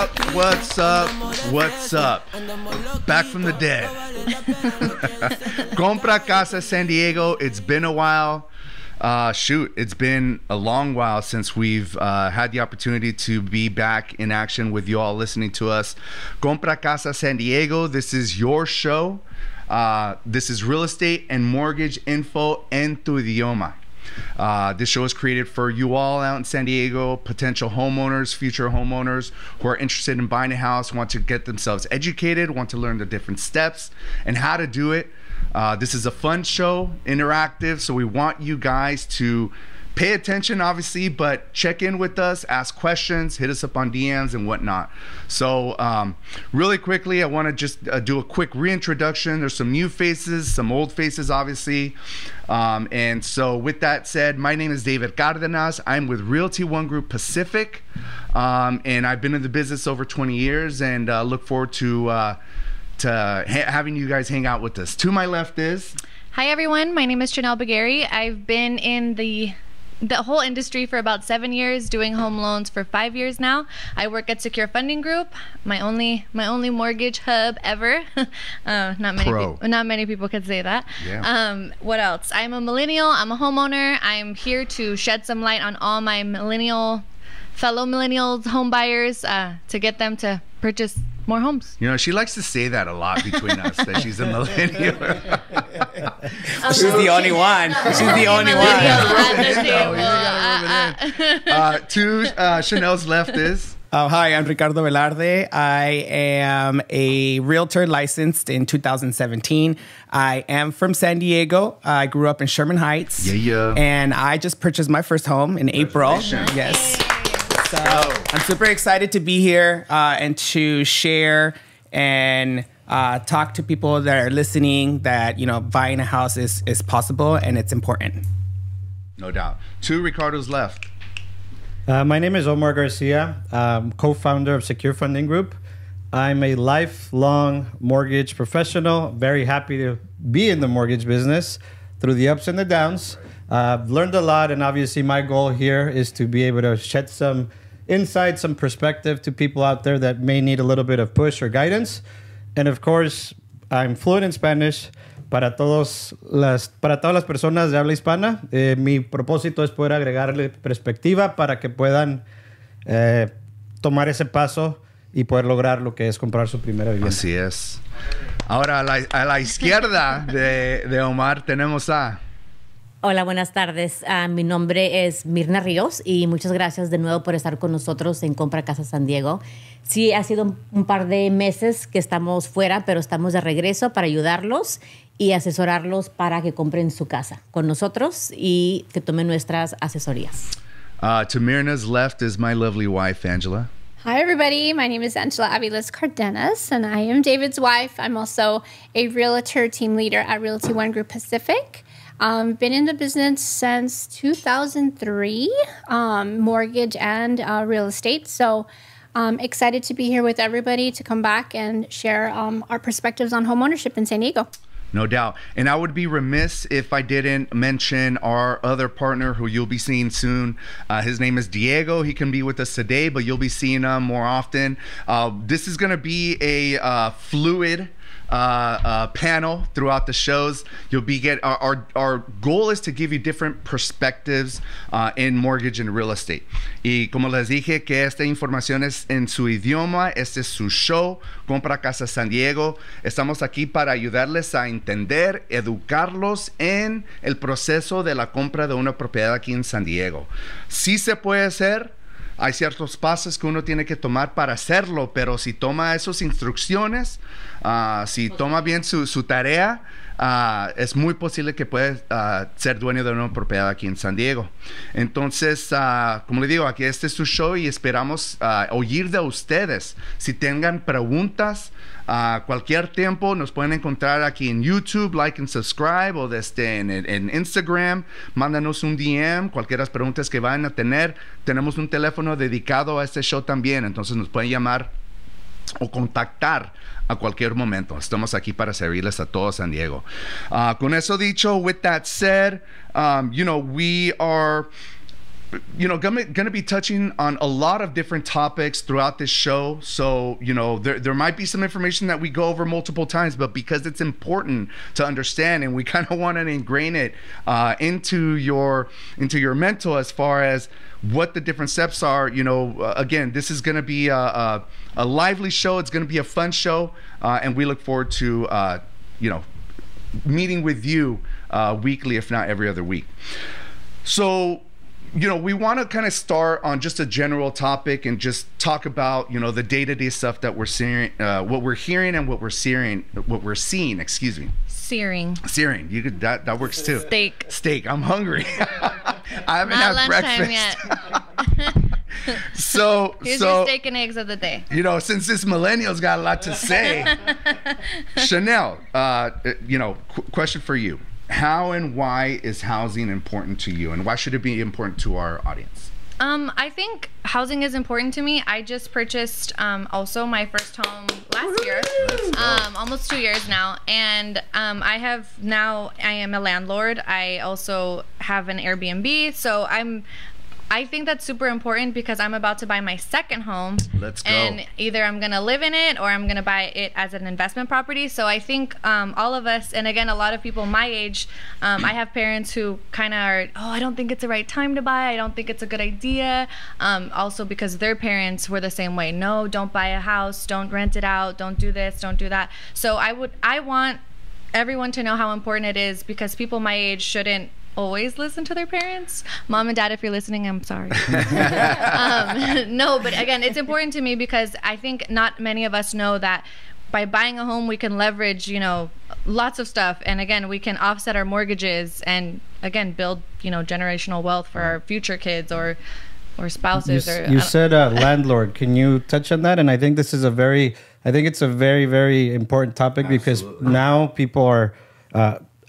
up? What's up? What's up? Back from the dead. Compra Casa San Diego. It's been a while. It's been a long while since we've had the opportunity to be back in action with you all listening to us. Compra Casa San Diego. This is your show. This is real estate and mortgage info en tu idioma. This show is created for you all out in San Diego, potential homeowners, future homeowners who are interested in buying a house, want to get themselves educated, want to learn the different steps and how to do it. This is a fun show, interactive, so we want you guys to pay attention, obviously, but check in with us, ask questions, hit us up on DMs and whatnot. So really quickly, I want to just do a quick reintroduction. There's some new faces, some old faces, obviously. And so with that said, my name is David Cardenas. I'm with Realty One Group Pacific, and I've been in the business over 20 years and look forward to having you guys hang out with us. To my left is... Hi everyone, my name is Chanel Bagari. I've been in the whole industry for about 7 years, doing home loans for 5 years now. I work at Secure Funding Group, my only mortgage hub ever. Not many people can say that. Yeah. What else? I'm a millennial, I'm a homeowner. I'm here to shed some light on all my fellow millennials, home buyers, to get them to purchase more homes. You know, she likes to say that a lot between us, that she's a millennial. She's the only one. She's the only one. To Chanel's left is... Hi, I'm Ricardo Velarde. I am a realtor licensed in 2017. I am from San Diego. I grew up in Sherman Heights. Yeah. And I just purchased my first home in April. Yes. So I'm super excited to be here and to share and talk to people that are listening that, you know, buying a house is possible and it's important. No doubt. To Ricardo's left. My name is Omar Garcia. I'm co-founder of Secure Funding Group. I'm a lifelong mortgage professional. Very happy to be in the mortgage business through the ups and the downs. I've learned a lot, and obviously my goal here is to be able to shed some insight, some perspective to people out there that may need a little bit of push or guidance. And of course, I'm fluent in Spanish. Para todas las personas de habla hispana, mi propósito es poder agregarle perspectiva para que puedan tomar ese paso y poder lograr lo que es comprar su primera vivienda. Así es. Ahora, a la izquierda de Omar tenemos a... Hola, buenas tardes. Mi nombre es Mirna Ríos y muchas gracias de nuevo por estar con nosotros en Compra Casa San Diego. Sí, ha sido un par de meses que estamos fuera, pero estamos de regreso para ayudarlos y asesorarlos para que compren su casa con nosotros y que tomen nuestras asesorías. To Mirna's left is my lovely wife, Angela. Hi, everybody. My name is Angela Aviles Cardenas, and I am David's wife. I'm also a realtor team leader at Realty One Group Pacific. Been in the business since 2003, mortgage and real estate. So excited to be here with everybody to come back and share our perspectives on homeownership in San Diego. No doubt. And I would be remiss if I didn't mention our other partner who you'll be seeing soon. His name is Diego. He can be with us today, but you'll be seeing him more often. This is going to be a fluid panel throughout the shows. Our goal is to give you different perspectives in mortgage and real estate. Y como les dije que esta información es en su idioma, este es su show, Compra Casa San Diego. Estamos aquí para ayudarles a entender, educarlos en el proceso de la compra de una propiedad aquí en San Diego. Sí se puede hacer. Hay ciertos pasos que uno tiene que tomar para hacerlo, pero si toma esas instrucciones, si toma bien su tarea, es muy posible que pueda ser dueño de una propiedad aquí en San Diego. Entonces, como le digo, aquí este es su show y esperamos oír de ustedes. Si tengan preguntas, cualquier tiempo nos pueden encontrar aquí en YouTube, like and subscribe, o en Instagram. Mándanos un DM, cualquier preguntas que vayan a tener. Tenemos un teléfono dedicado a este show también, entonces nos pueden llamar o contactar a cualquier momento. Estamos aquí para servirles a todos San Diego. Con eso dicho, with that said, you know, we are going to be touching on a lot of different topics throughout this show. So, there might be some information that we go over multiple times, but because it's important to understand, and we kind of want to ingrain it into your mental as far as what the different steps are. Again, this is going to be a lively show. It's going to be a fun show, and we look forward to meeting with you weekly, if not every other week. So, we want to kind of start on just a general topic and just talk about, the day-to-day stuff that we're seeing, what we're hearing and what we're seeing, excuse me. Searing. You could, that works too. Steak. I'm hungry. I haven't Not had breakfast yet. So here's your steak and eggs of the day. Since this millennial's got a lot to say, Chanel, question for you. How and why is housing important to you, and why should it be important to our audience? I think housing is important to me. I just purchased also my first home last year, almost 2 years now, and I am a landlord. I also have an Airbnb, so I think that's super important because I'm about to buy my second home. Let's go. And either I'm going to live in it or I'm going to buy it as an investment property. So I think all of us, and again, a lot of people my age, I have parents who kind of are, I don't think it's the right time to buy. I don't think it's a good idea. Also because their parents were the same way. No, don't buy a house. Don't rent it out. Don't do this. Don't do that. So I want everyone to know how important it is, because people my age shouldn't always listen to their parents. Mom and Dad, if you're listening, I'm sorry. No, but again, it's important to me because I think not many of us know that by buying a home, we can leverage, lots of stuff. And again, we can offset our mortgages and again, build, generational wealth for our future kids or spouses. You said landlord. Can you touch on that? And I think it's a very, very important topic. Absolutely. Because now people are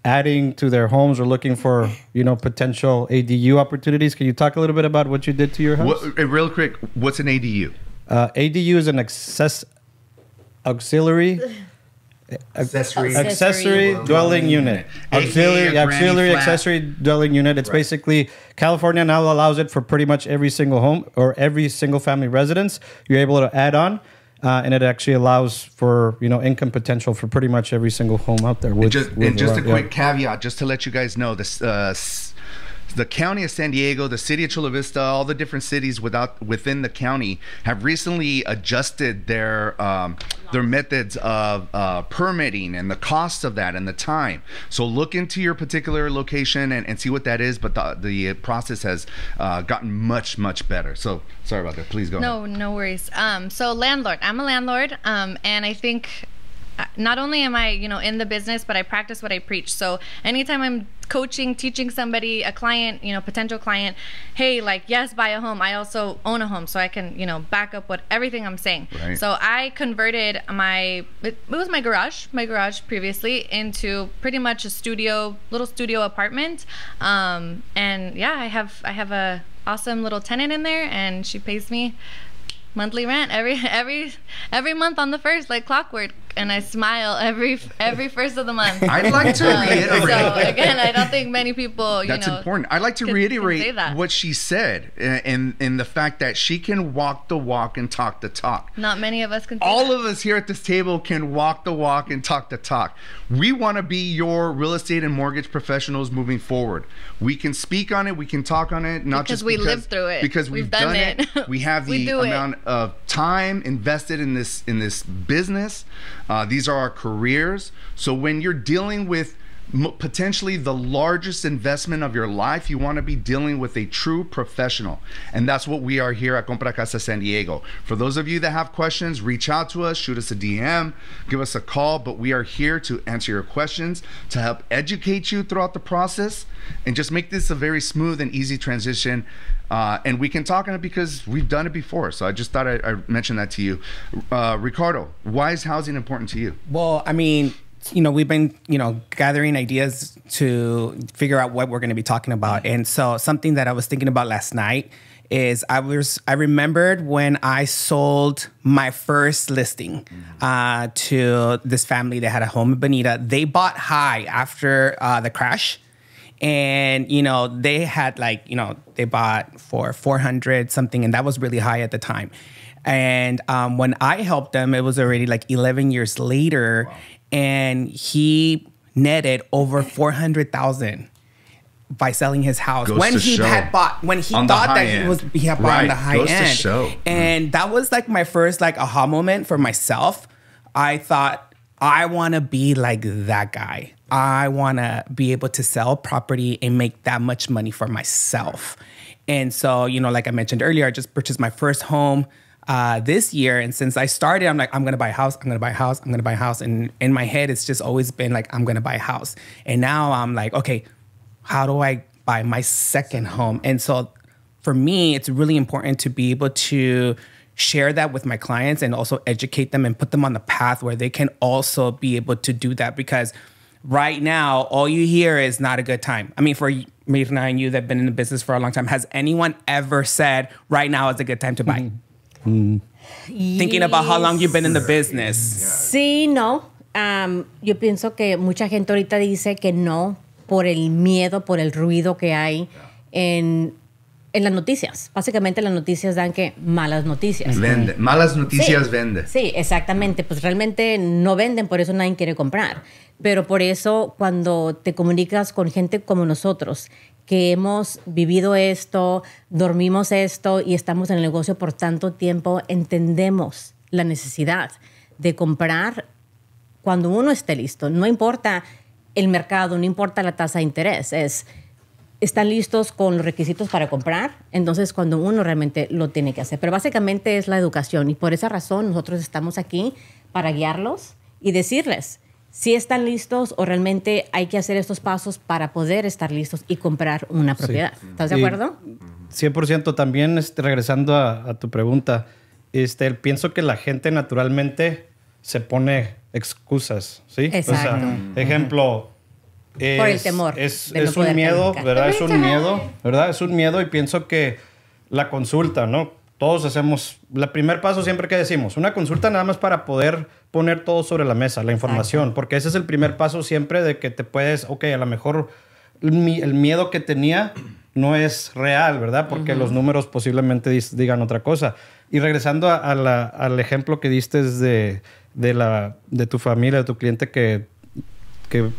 adding to their homes or looking for, potential ADU opportunities. Can you talk a little bit about what you did to your house? Real quick, what's an ADU? ADU is an auxiliary dwelling unit. Auxiliary accessory dwelling unit. It's basically, California now allows it for pretty much every single home or every single family residence. You're able to add on. And it actually allows for, income potential for pretty much every single home out there. Just a quick caveat, just to let you guys know, this the county of San Diego, the city of Chula Vista, all the different cities within the county have recently adjusted their methods of permitting and the cost of that and the time. So look into your particular location and see what that is. But the process has gotten much, much better. So sorry about that. Please go ahead. No worries. So landlord, I'm a landlord, and I think not only am I, in the business, but I practice what I preach. So anytime I'm coaching, teaching somebody, a client, potential client, hey, yes, buy a home. I also own a home, so I can, back up everything I'm saying. Right. So I converted it was my garage previously into pretty much a little studio apartment. And yeah, I have a awesome little tenant in there, and she pays me monthly rent every month on the first, like clockwork, and I smile every first of the month. I'd like to reiterate. So again, I don't think many people, that's important. I'd like to reiterate what she said, in the fact that she can walk the walk and talk the talk. Not many of us can. All of us here at this table can walk the walk and talk the talk. We want to be your real estate and mortgage professionals moving forward. We can speak on it. We can talk on it. Not just because we lived through it. Because we've done it. We have the amount of time invested in this business. These are our careers. So when you're dealing with potentially the largest investment of your life, you want to be dealing with a true professional. And that's what we are here at Compra Casa San Diego. For those of you that have questions, reach out to us, shoot us a DM, give us a call. But we are here to answer your questions, to help educate you throughout the process, and just make this a very smooth and easy transition. And we can talk on it because we've done it before. So I just thought I'd mention that to you. Ricardo, why is housing important to you? Well, I mean, we've been, gathering ideas to figure out what we're going to be talking about. And so something that I was thinking about last night is I remembered when I sold my first listing to this family that had a home in Bonita. They bought high after the crash. And, you know, they had like, you know, they bought for 400 something, and that was really high at the time. And when I helped them, it was already like 11 years later. Wow. And he netted over 400,000 by selling his house when he thought that he had bought on the high end. And that was like my first like aha moment for myself. I thought, I want to be like that guy. I want to be able to sell property and make that much money for myself. And so, you know, like I mentioned earlier, I just purchased my first home this year. And since I started, I'm like, I'm going to buy a house. I'm going to buy a house. I'm going to buy a house. And in my head, it's just always been like, I'm going to buy a house. And now I'm like, okay, how do I buy my second home? And so for me, it's really important to be able to share that with my clients and also educate them and put them on the path where they can also be able to do that. Because right now, all you hear is not a good time. I mean, for Mirna and you that have been in the business for a long time, has anyone ever said, right now is a good time to buy? Thinking about how long you've been in the business. Sí, no. Yo pienso que mucha gente ahorita dice que no por el miedo, por el ruido que hay en las noticias. Básicamente las noticias dan que malas noticias. Vende. Malas noticias vende. Sí, exactamente. Pues realmente no venden, por eso nadie quiere comprar. Pero por eso cuando te comunicas con gente como nosotros, que hemos vivido esto, dormimos esto y estamos en el negocio por tanto tiempo, entendemos la necesidad de comprar cuando uno esté listo. No importa el mercado, no importa la tasa de interés, están listos con los requisitos para comprar, entonces cuando uno realmente lo tiene que hacer. Pero básicamente es la educación y por esa razón nosotros estamos aquí para guiarlos y decirles si están listos o realmente hay que hacer estos pasos para poder estar listos y comprar una propiedad. Sí. ¿Estás de acuerdo? 100%. También regresando a tu pregunta, pienso que la gente naturalmente se pone excusas, ¿sí? Exacto. O sea, ejemplo, por el temor. Es un miedo, ¿verdad? Es un miedo, ¿verdad? Es un miedo y pienso que la consulta, ¿no? Todos hacemos, el primer paso siempre que decimos, una consulta nada más para poder poner todo sobre la mesa, la información, exacto, porque ese es el primer paso siempre de que te puedes, ok, a lo mejor el miedo que tenía no es real, ¿verdad? Porque los números posiblemente digan otra cosa. Y regresando al ejemplo que diste de tu familia, de tu cliente que tuvo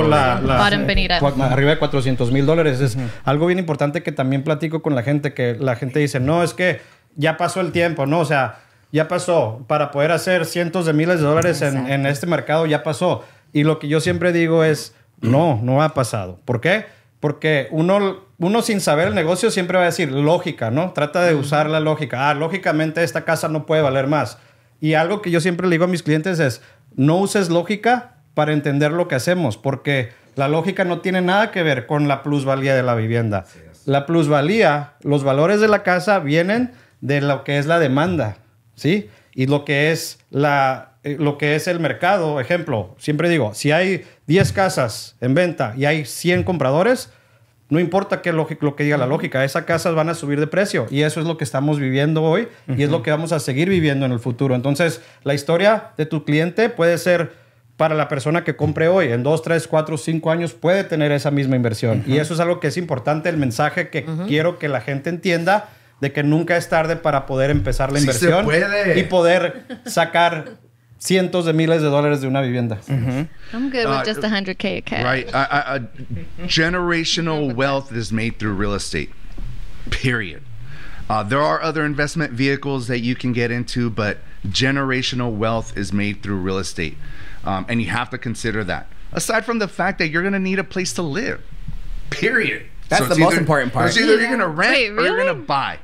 arriba de $400,000. Es algo bien importante que también platico con la gente, que la gente dice, no, es que ya pasó el tiempo, ¿no? O sea, ya pasó. Para poder hacer cientos de miles de dólares en este mercado, ya pasó. Y lo que yo siempre digo es, no ha pasado. ¿Por qué? Porque uno sin saber el negocio siempre va a decir lógica, ¿no? Trata de usar la lógica. Lógicamente esta casa no puede valer más. Y algo que yo siempre le digo a mis clientes es, no uses lógica para entender lo que hacemos, porque la lógica no tiene nada que ver con la plusvalía de la vivienda. La plusvalía, los valores de la casa vienen de lo que es la demanda, ¿sí? Y lo que es el mercado. Ejemplo, siempre digo, si hay 10 casas en venta y hay 100 compradores, no importa lo que diga la lógica, esas casas van a subir de precio. Y eso es lo que estamos viviendo hoy y es lo que vamos a seguir viviendo en el futuro. Entonces, la historia de tu cliente puede ser para la persona que compre hoy. En 2, 3, 4, 5 años puede tener esa misma inversión. Y eso es algo que es importante, el mensaje que quiero que la gente entienda, de que nunca es tarde para poder empezar la inversión y poder sacar cientos de miles de dólares de una vivienda. I'm good with just $100K a cash. Right. Generational wealth is made through real estate. Period. There are other investment vehicles that you can get into, but generational wealth is made through real estate. And you have to consider that. Aside from the fact that you're going to need a place to live. Period. That's the most important part. It's either you're going to rent or you're going to buy.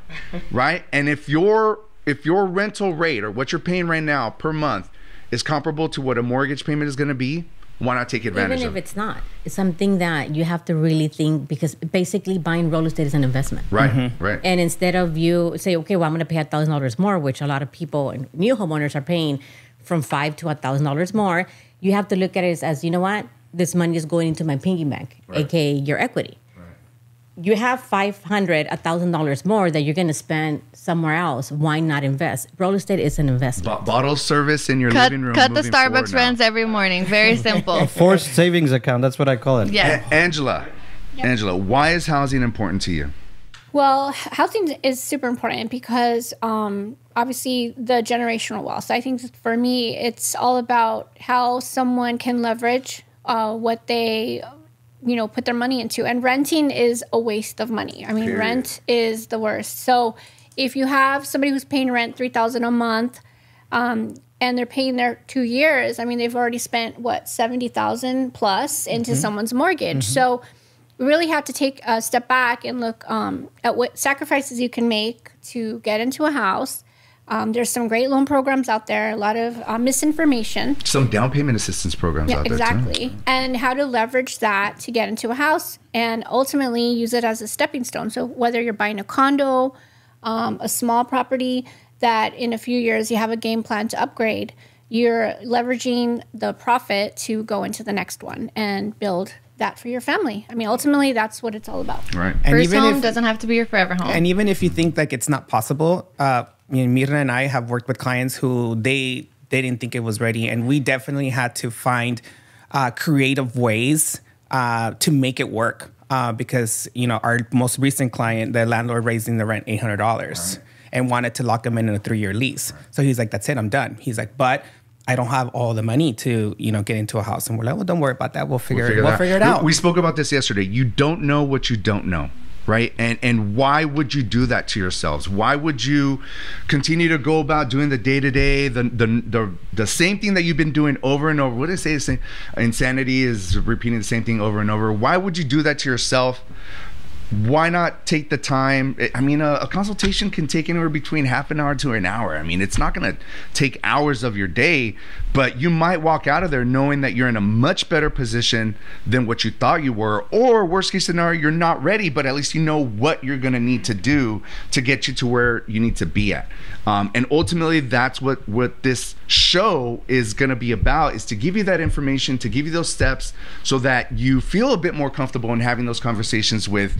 Right? And if your rental rate or what you're paying right now per month is comparable to what a mortgage payment is going to be, why not take advantage of it? Even if it's not, it's something that you have to really think, because basically buying real estate is an investment. Right, right. And instead of you say, okay, well, I'm going to pay $1,000 more, which a lot of people and new homeowners are paying from $5,000 to $1,000 more, you have to look at it as, you know what? This money is going into my piggy bank, aka your equity. you have $500, $1,000 more that you're going to spend somewhere else. Why not invest? Real estate is an investment. Bottle service in your living room. Cut the moving forward Starbucks now. runs every morning. Very simple. Forced savings account. That's what I call it. Yeah. Angela, why is housing important to you? Well, housing is super important because obviously the generational wealth. So I think for me, it's all about how someone can leverage what they, put their money into. And renting is a waste of money. I mean, Period. Rent is the worst. So if you have somebody who's paying rent $3,000 a month, and they're paying their 2 years, I mean, they've already spent $70,000 plus into someone's mortgage. So we really have to take a step back and look at what sacrifices you can make to get into a house. There's some great loan programs out there, a lot of misinformation. Some down payment assistance programs out there Exactly. too. And how to leverage that to get into a house and ultimately use it as a stepping stone. So whether you're buying a condo, a small property that in a few years you have a game plan to upgrade, you're leveraging the profit to go into the next one and build that for your family. I mean, ultimately, that's what it's all about. Right. And First even home if, doesn't have to be your forever home. and even if you think like it's not possible, Mirna and I have worked with clients who they didn't think it was ready, and we definitely had to find creative ways to make it work. Because our most recent client, the landlord raising the rent $800 and wanted to lock him in a 3-year lease. So he's like, "That's it, I'm done." He's like, "But I don't have all the money to get into a house." And we're like, "Well, don't worry about that. We'll figure it out." We spoke about this yesterday. You don't know what you don't know. Right. And why would you do that to yourselves? Why would you continue to go about doing the day-to-day, the same thing that you've been doing over and over? What did I say? Insanity is repeating the same thing over and over. Why would you do that to yourself? Why not take the time? I mean, a consultation can take anywhere between half an hour to an hour. I mean, it's not going to take hours of your day, but you might walk out of there knowing that you're in a much better position than what you thought you were, or worst case scenario, you're not ready, but at least you know what you're going to need to do to get you to where you need to be at. And ultimately, that's what this show is going to be about, is to give you that information, to give you those steps so that you feel a bit more comfortable in having those conversations with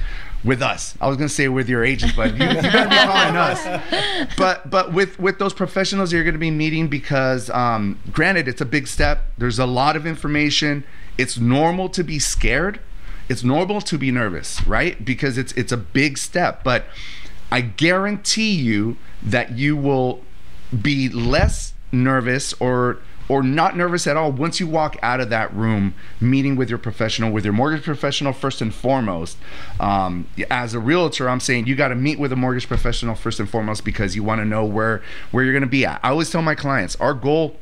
us. I was going to say with your agents, but you better be calling us. But with those professionals you're going to be meeting, because granted, it's a big step. There's a lot of information. It's normal to be scared. It's normal to be nervous, right? Because it's a big step. But I guarantee you that you will be less nervous or not nervous at all once you walk out of that room meeting with your professional, with your mortgage professional first and foremost. As a realtor, I'm saying you got to meet with a mortgage professional first and foremost, because you want to know where you're going to be at. I always tell my clients, our goal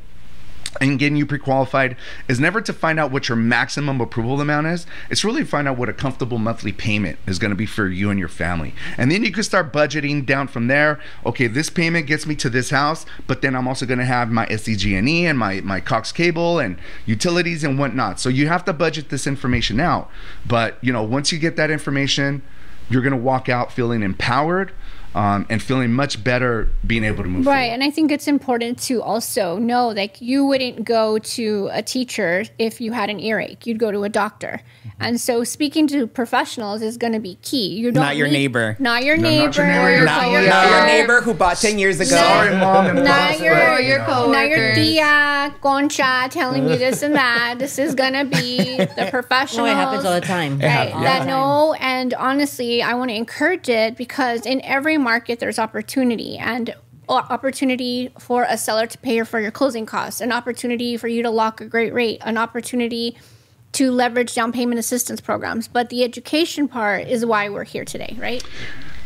in getting you pre-qualified is never to find out what your maximum approval amount is. It's really to find out what a comfortable monthly payment is going to be for you and your family. And then you can start budgeting down from there. Okay, this payment gets me to this house, but then I'm also going to have my SDG&E and my Cox cable and utilities and whatnot. So you have to budget this information out. But once you get that information, you're going to walk out feeling empowered, and feeling much better being able to move forward. Right, and I think it's important to also know that you wouldn't go to a teacher if you had an earache. You'd go to a doctor. And so speaking to professionals is going to be key. You don't Not your neighbor. Not your No, neighbor. not your neighbor, Or your not coworker. Your neighbor who bought 10 years ago. Sorry, mom and Not pops, your, but, your coworkers. not your tia, concha telling you this and that. This is going to be the professionals. No, it happens all the time. Right, All the that time. know, and honestly, I want to encourage it, because in every market there's opportunity, and opportunity for a seller to pay for your closing costs, an opportunity for you to lock a great rate, an opportunity to leverage down payment assistance programs. But the education part is why we're here today, right?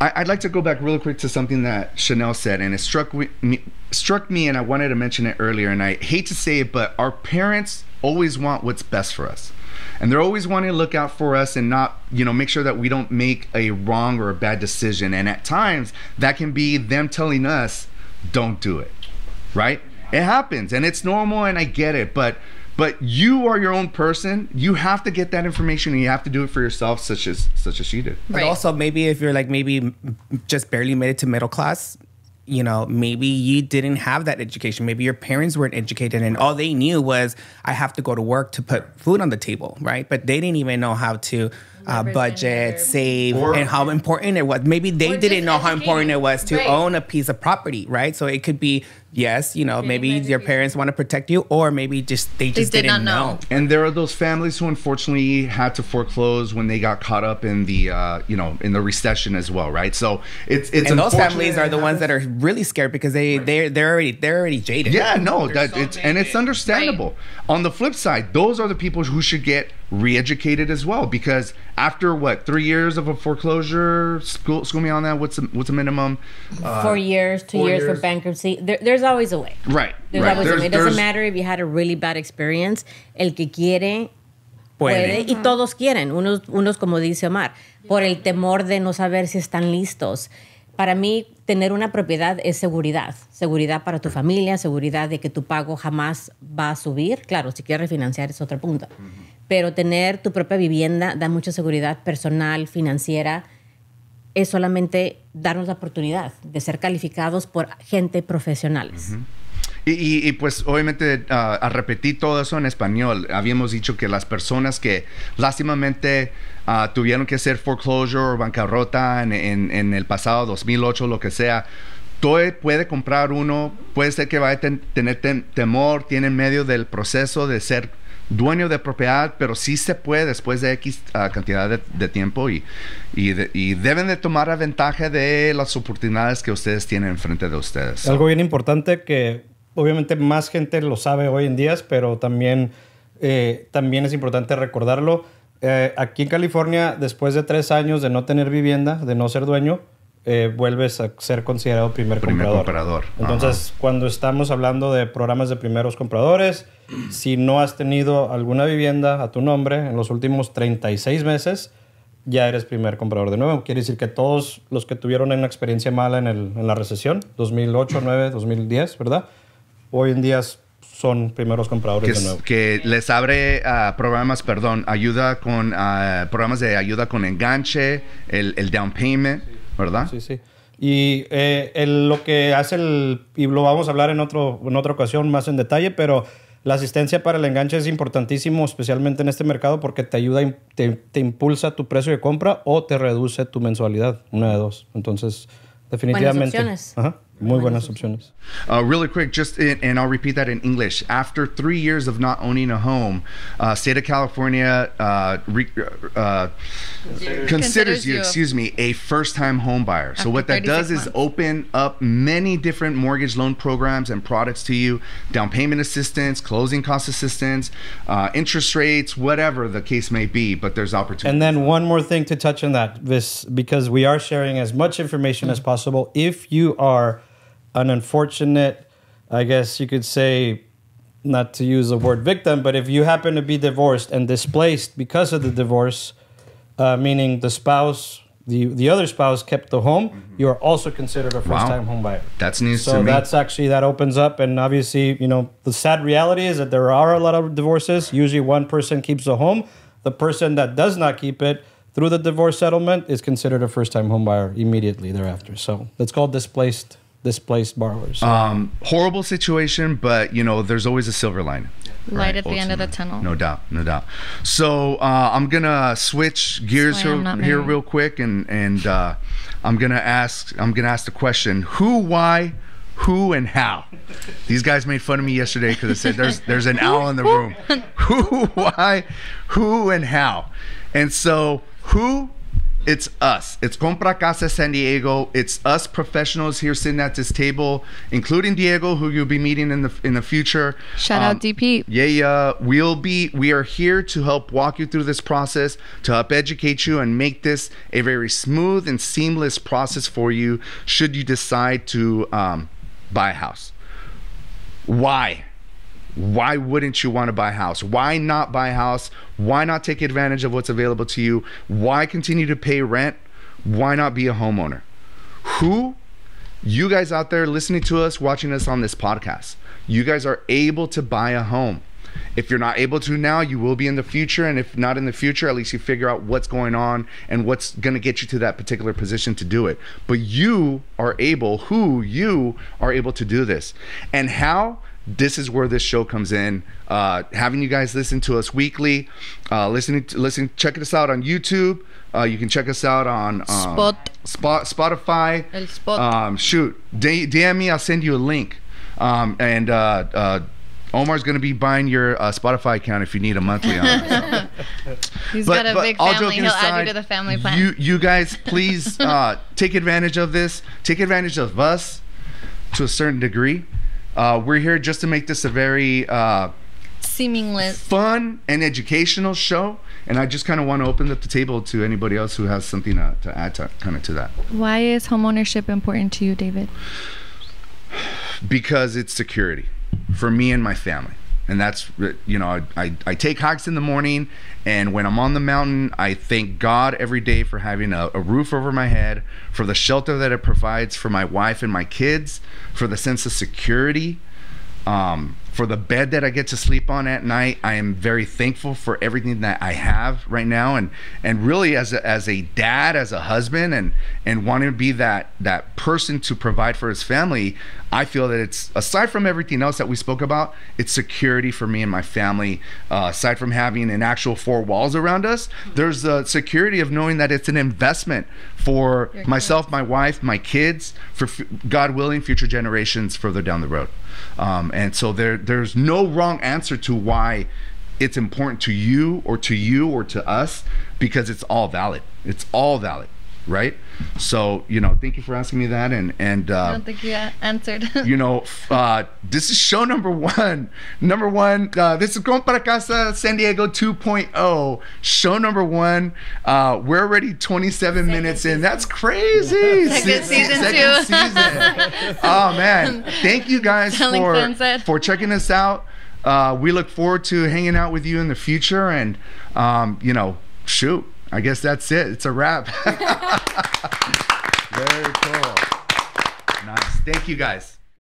I'd like to go back real quick to something that Chanel said, and it struck me, and I wanted to mention it earlier, and I hate to say it, but our parents always want what's best for us. And they're always wanting to look out for us and not, make sure that we don't make a wrong or a bad decision. And at times, that can be them telling us, don't do it, right? It happens, and it's normal, and I get it, but you are your own person. You have to get that information, and you have to do it for yourself, such as she did. But also, maybe if you're maybe just barely made it to middle class, maybe you didn't have that education. Maybe your parents weren't educated, and all they knew was, I have to go to work to put food on the table, right? But they didn't even know how to budget, save, and how important it was. Maybe they didn't know how important it was to own a piece of property, right? So it could be, yes, you know, maybe your parents want to protect you, or maybe they just didn't know. And there are those families who unfortunately had to foreclose when they got caught up in the, in the recession as well, right? So it's and those families are the ones that are really scared because they're already jaded. Yeah, no, it's understandable. Right. On the flip side, those are the people who should get re-educated as well, because after 3 years of a foreclosure, school me on that. What's a minimum? 4 years, 2 years for bankruptcy. There's always a way. Right. There's always a way. It doesn't matter if you had a really bad experience. El que quiere puede, y todos quieren. Unos como dice Omar, por el temor de no saber si están listos. Para mí, tener una propiedad es seguridad. Seguridad para tu familia, seguridad de que tu pago jamás va a subir. Claro, si quieres refinanciar es otro punto. Pero tener tu propia vivienda da mucha seguridad personal, financiera. Es solamente darnos la oportunidad de ser calificados por gente profesionales. Y pues obviamente a repetir todo eso en español, habíamos dicho que las personas que lástimamente tuvieron que hacer foreclosure o bancarrota en el pasado 2008, lo que sea, puede comprar uno, puede ser que vaya a tener temor, tiene en medio del proceso de ser dueño de propiedad, pero sí se puede después de X cantidad de tiempo y deben de tomar ventaja de las oportunidades que ustedes tienen enfrente de ustedes. Algo bien importante que obviamente más gente lo sabe hoy en día, pero también es importante recordarlo. Aquí en California, después de 3 años de no tener vivienda, de no ser dueño, vuelves a ser considerado primer comprador. Entonces, cuando estamos hablando de programas de primeros compradores, si no has tenido alguna vivienda a tu nombre en los últimos 36 meses, ya eres primer comprador de nuevo. Quiere decir que todos los que tuvieron una experiencia mala en la recesión, 2008, 2009, 2010, ¿verdad? Hoy en día son primeros compradores de nuevo. Que les abre programas de ayuda con enganche, el down payment, ¿verdad? Sí. Y lo que hace y lo vamos a hablar en otra ocasión más en detalle, pero la asistencia para el enganche es importantísimo, especialmente en este mercado, porque te ayuda, te impulsa tu precio de compra o te reduce tu mensualidad, una de dos. Entonces, definitivamente. Buenas opciones. Ajá. Muy buenas opciones. Really quick, and I'll repeat that in English. After 3 years of not owning a home, state of California considers you, a first-time home buyer. So what that does is open up many different mortgage loan programs and products to you: down payment assistance, closing cost assistance, interest rates, whatever the case may be. But there's opportunities. And then one more thing to touch on that, because we are sharing as much information as possible. If you are an unfortunate, I guess you could say, not to use the word victim, but if you happen to be divorced and displaced because of the divorce, meaning the spouse, the other spouse kept the home, you are also considered a first-time home buyer. That's news to me. So that's actually, that opens up, and obviously, the sad reality is that there are a lot of divorces. Usually one person keeps the home. The person that does not keep it through the divorce settlement is considered a first-time home buyer immediately thereafter. So that's called displaced borrowers. Horrible situation, but there's always a silver lining. Light at the end of the tunnel. No doubt. So I'm gonna switch gears here real quick, and I'm gonna ask the question: who, why, who, and how? These guys made fun of me yesterday because I said there's an owl in the room. Who, why, who, and how? And so who? It's us. It's Compra Casa San Diego. It's us professionals here sitting at this table, including Diego, who you'll be meeting in the future. Shout out DP. Yeah. We are here to help walk you through this process, to help educate you and make this a very smooth and seamless process for you should you decide to buy a house. Why? Why wouldn't you want to buy a house? Why not buy a house? Why not take advantage of what's available to you? Why continue to pay rent? Why not be a homeowner? Who, you guys out there listening to us, watching us on this podcast, you guys are able to buy a home. If you're not able to now, you will be in the future. And if not in the future, at least you figure out what's going on and what's going to get you to that particular position to do it. But you are able to do this. And how? this is where this show comes in. Having you guys listen to us weekly, check us out on YouTube. You can check us out on Spotify. El Spot. DM me. I'll send you a link. Omar's going to be buying your Spotify account if you need a monthly on it. He's got a big all family. joking He'll add aside, you to the family plan. You guys, please take advantage of this. Take advantage of us to a certain degree. We're here just to make this a very Seamless. fun and educational show. And I just kind of want to open up the table to anybody else who has something to add to that. Why is homeownership important to you, David? Because it's security for me and my family. And that's, I take hikes in the morning, and when I'm on the mountain, I thank God every day for having a roof over my head, for the shelter that it provides for my wife and my kids, for the sense of security, for the bed that I get to sleep on at night. I am very thankful for everything that I have right now, and really as a dad, as a husband, and wanting to be that person to provide for his family. I feel that it's, aside from everything else that we spoke about, it's security for me and my family. Aside from having an actual four walls around us, there's the security of knowing that it's an investment for myself, my wife, my kids, for God willing, future generations further down the road. And so there's no wrong answer to why it's important to you or to us, because it's all valid. It's all valid, right? So, thank you for asking me that. And I don't think you answered. This is show number one. This is Compra Casa San Diego 2.0. Show number one. We're already 27 minutes in. That's crazy. Second season. Oh, man. Thank you guys for checking us out. We look forward to hanging out with you in the future. And, I guess that's it. It's a wrap. Very cool. Nice. Thank you, guys.